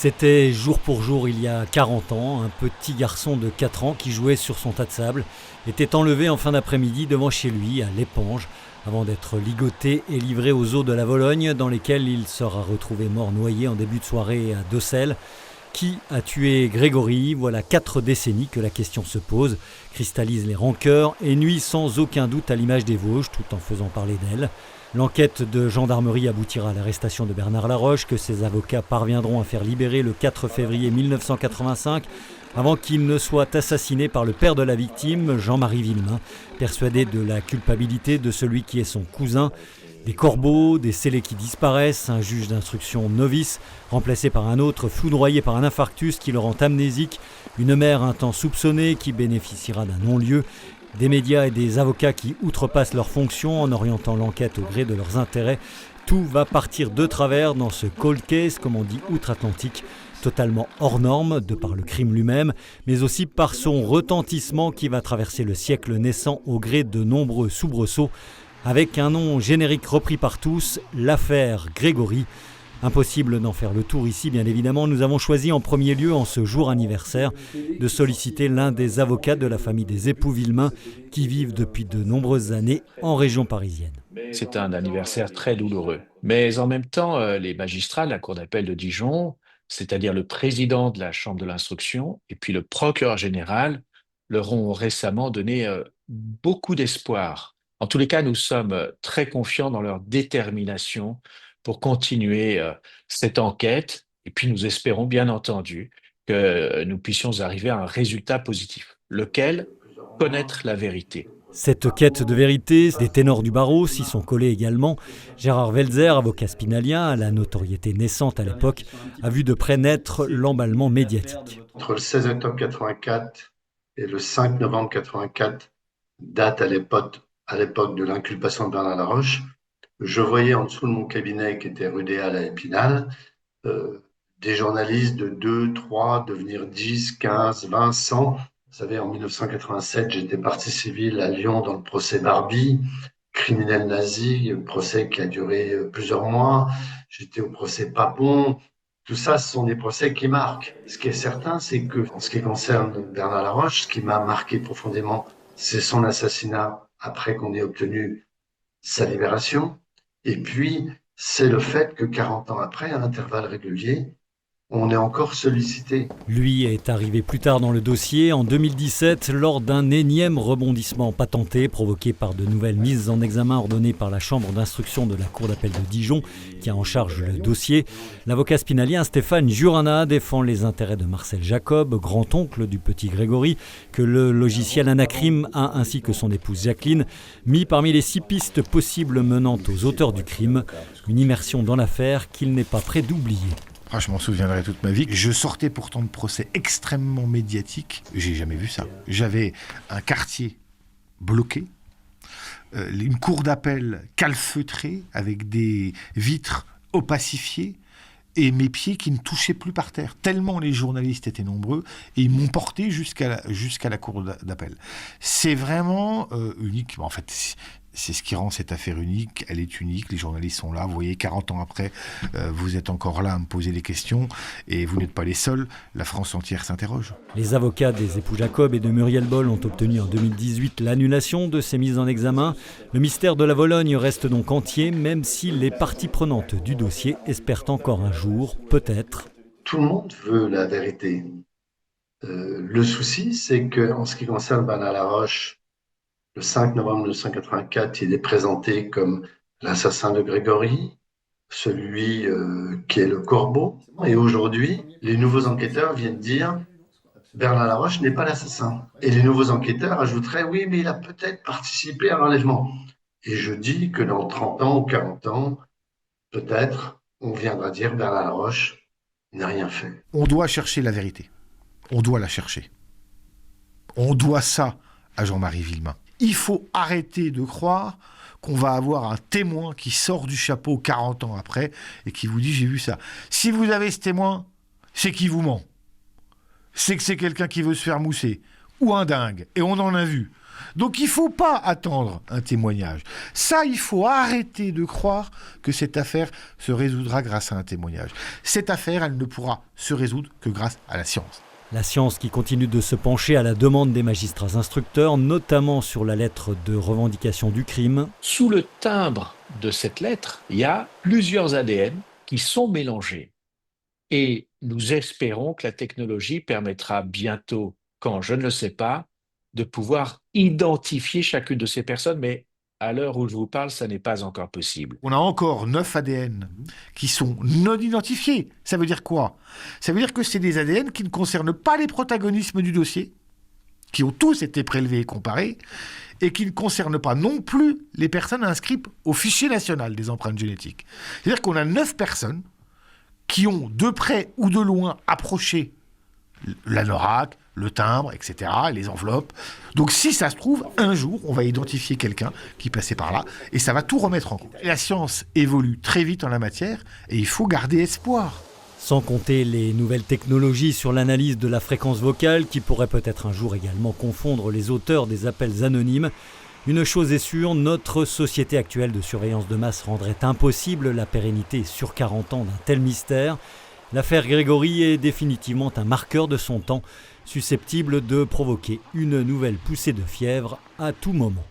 C'était jour pour jour il y a 40 ans, un petit garçon de 4 ans qui jouait sur son tas de sable était enlevé en fin d'après-midi devant chez lui, à l'Épange, avant d'être ligoté et livré aux eaux de la Vologne, dans lesquelles il sera retrouvé mort noyé en début de soirée à Docelles. Qui a tué Grégory? Voilà 4 décennies que la question se pose, cristallise les rancœurs et nuit sans aucun doute à l'image des Vosges, tout en faisant parler d'elle. L'enquête de gendarmerie aboutira à l'arrestation de Bernard Laroche, que ses avocats parviendront à faire libérer le 4 février 1985, avant qu'il ne soit assassiné par le père de la victime, Jean-Marie Villemain, persuadé de la culpabilité de celui qui est son cousin. Des corbeaux, des scellés qui disparaissent, un juge d'instruction novice, remplacé par un autre foudroyé par un infarctus qui le rend amnésique, une mère un temps soupçonnée qui bénéficiera d'un non-lieu, des médias et des avocats qui outrepassent leurs fonctions en orientant l'enquête au gré de leurs intérêts. Tout va partir de travers dans ce cold case, comme on dit outre-Atlantique, totalement hors norme de par le crime lui-même, mais aussi par son retentissement qui va traverser le siècle naissant au gré de nombreux soubresauts, avec un nom générique repris par tous, l'affaire Grégory. Impossible d'en faire le tour ici, bien évidemment. Nous avons choisi en premier lieu, en ce jour anniversaire, de solliciter l'un des avocats de la famille des époux Villemain qui vivent depuis de nombreuses années en région parisienne. C'est un anniversaire très douloureux. Mais en même temps, les magistrats de la Cour d'appel de Dijon, c'est-à-dire le président de la Chambre de l'instruction et puis le procureur général, leur ont récemment donné beaucoup d'espoir. En tous les cas, nous sommes très confiants dans leur détermination pour continuer cette enquête. Et puis, nous espérons bien entendu que nous puissions arriver à un résultat positif, lequel connaître la vérité. Cette quête de vérité, des ténors du barreau s'y sont collés également. Gérard Welzer, avocat spinalien, à la notoriété naissante à l'époque, a vu de près naître l'emballement médiatique. Entre le 16 octobre 84 et le 5 novembre 84, date à l'époque de l'inculpation de Bernard Laroche, je voyais en dessous de mon cabinet, qui était rue des Halles à Épinal, des journalistes de 2, 3, devenir 10, 15, 20, 100. Vous savez, en 1987, j'étais partie civile à Lyon dans le procès Barbie, criminel nazi, procès qui a duré plusieurs mois. J'étais au procès Papon. Tout ça, ce sont des procès qui marquent. Ce qui est certain, c'est que, en ce qui concerne Bernard Laroche, ce qui m'a marqué profondément, c'est son assassinat après qu'on ait obtenu sa libération. Et puis, c'est le fait que 40 ans après, à intervalles réguliers, on est encore sollicité. Lui est arrivé plus tard dans le dossier, en 2017, lors d'un énième rebondissement patenté provoqué par de nouvelles mises en examen ordonnées par la chambre d'instruction de la Cour d'appel de Dijon, qui a en charge le dossier. L'avocat spinalien Stéphane Jurana défend les intérêts de Marcel Jacob, grand-oncle du petit Grégory, que le logiciel Anacrim a, ainsi que son épouse Jacqueline, mis parmi les 6 pistes possibles menant aux auteurs du crime. Une immersion dans l'affaire qu'il n'est pas prêt d'oublier. Ah, je m'en souviendrai toute ma vie. Je sortais pourtant de procès extrêmement médiatiques. J'ai jamais vu ça. J'avais un quartier bloqué, une cour d'appel calfeutrée avec des vitres opacifiées et mes pieds qui ne touchaient plus par terre. Tellement les journalistes étaient nombreux et ils m'ont porté jusqu'à la cour d'appel. C'est vraiment unique. En fait, c'est ce qui rend cette affaire unique. Elle est unique, les journalistes sont là. Vous voyez, 40 ans après, vous êtes encore là à me poser des questions et vous n'êtes pas les seuls. La France entière s'interroge. Les avocats des époux Jacob et de Muriel Boll ont obtenu en 2018 l'annulation de ces mises en examen. Le mystère de la Vologne reste donc entier, même si les parties prenantes du dossier espèrent encore un jour, peut-être. Tout le monde veut la vérité. Le souci, c'est qu'en ce qui concerne Bernard Laroche, le 5 novembre 1984, il est présenté comme l'assassin de Grégory, celui qui est le corbeau. Et aujourd'hui, les nouveaux enquêteurs viennent dire Bernard Laroche n'est pas l'assassin. Et les nouveaux enquêteurs ajouteraient oui, mais il a peut-être participé à l'enlèvement. Et je dis que dans 30 ans ou 40 ans, peut-être, on viendra dire Bernard Laroche n'a rien fait. On doit chercher la vérité. On doit la chercher. On doit ça à Jean-Marie Villemain. Il faut arrêter de croire qu'on va avoir un témoin qui sort du chapeau 40 ans après et qui vous dit « j'ai vu ça ». Si vous avez ce témoin, c'est qu'il vous ment. C'est que c'est quelqu'un qui veut se faire mousser. Ou un dingue. Et on en a vu. Donc il ne faut pas attendre un témoignage. Ça, il faut arrêter de croire que cette affaire se résoudra grâce à un témoignage. Cette affaire, elle ne pourra se résoudre que grâce à la science. La science qui continue de se pencher à la demande des magistrats instructeurs, notamment sur la lettre de revendication du crime. Sous le timbre de cette lettre, il y a plusieurs ADN qui sont mélangés. Et nous espérons que la technologie permettra bientôt, quand je ne le sais pas, de pouvoir identifier chacune de ces personnes, mais à l'heure où je vous parle, ça n'est pas encore possible. On a encore 9 ADN qui sont non identifiés. Ça veut dire quoi ? Ça veut dire que c'est des ADN qui ne concernent pas les protagonismes du dossier, qui ont tous été prélevés et comparés, et qui ne concernent pas non plus les personnes inscrites au fichier national des empreintes génétiques. C'est-à-dire qu'on a 9 personnes qui ont de près ou de loin approché l'anorak, le timbre, etc., les enveloppes. Donc si ça se trouve, un jour, on va identifier quelqu'un qui passait par là, et ça va tout remettre en cause. La science évolue très vite en la matière, et il faut garder espoir. Sans compter les nouvelles technologies sur l'analyse de la fréquence vocale qui pourraient peut-être un jour également confondre les auteurs des appels anonymes. Une chose est sûre, notre société actuelle de surveillance de masse rendrait impossible la pérennité sur 40 ans d'un tel mystère. L'affaire Grégory est définitivement un marqueur de son temps, susceptible de provoquer une nouvelle poussée de fièvre à tout moment.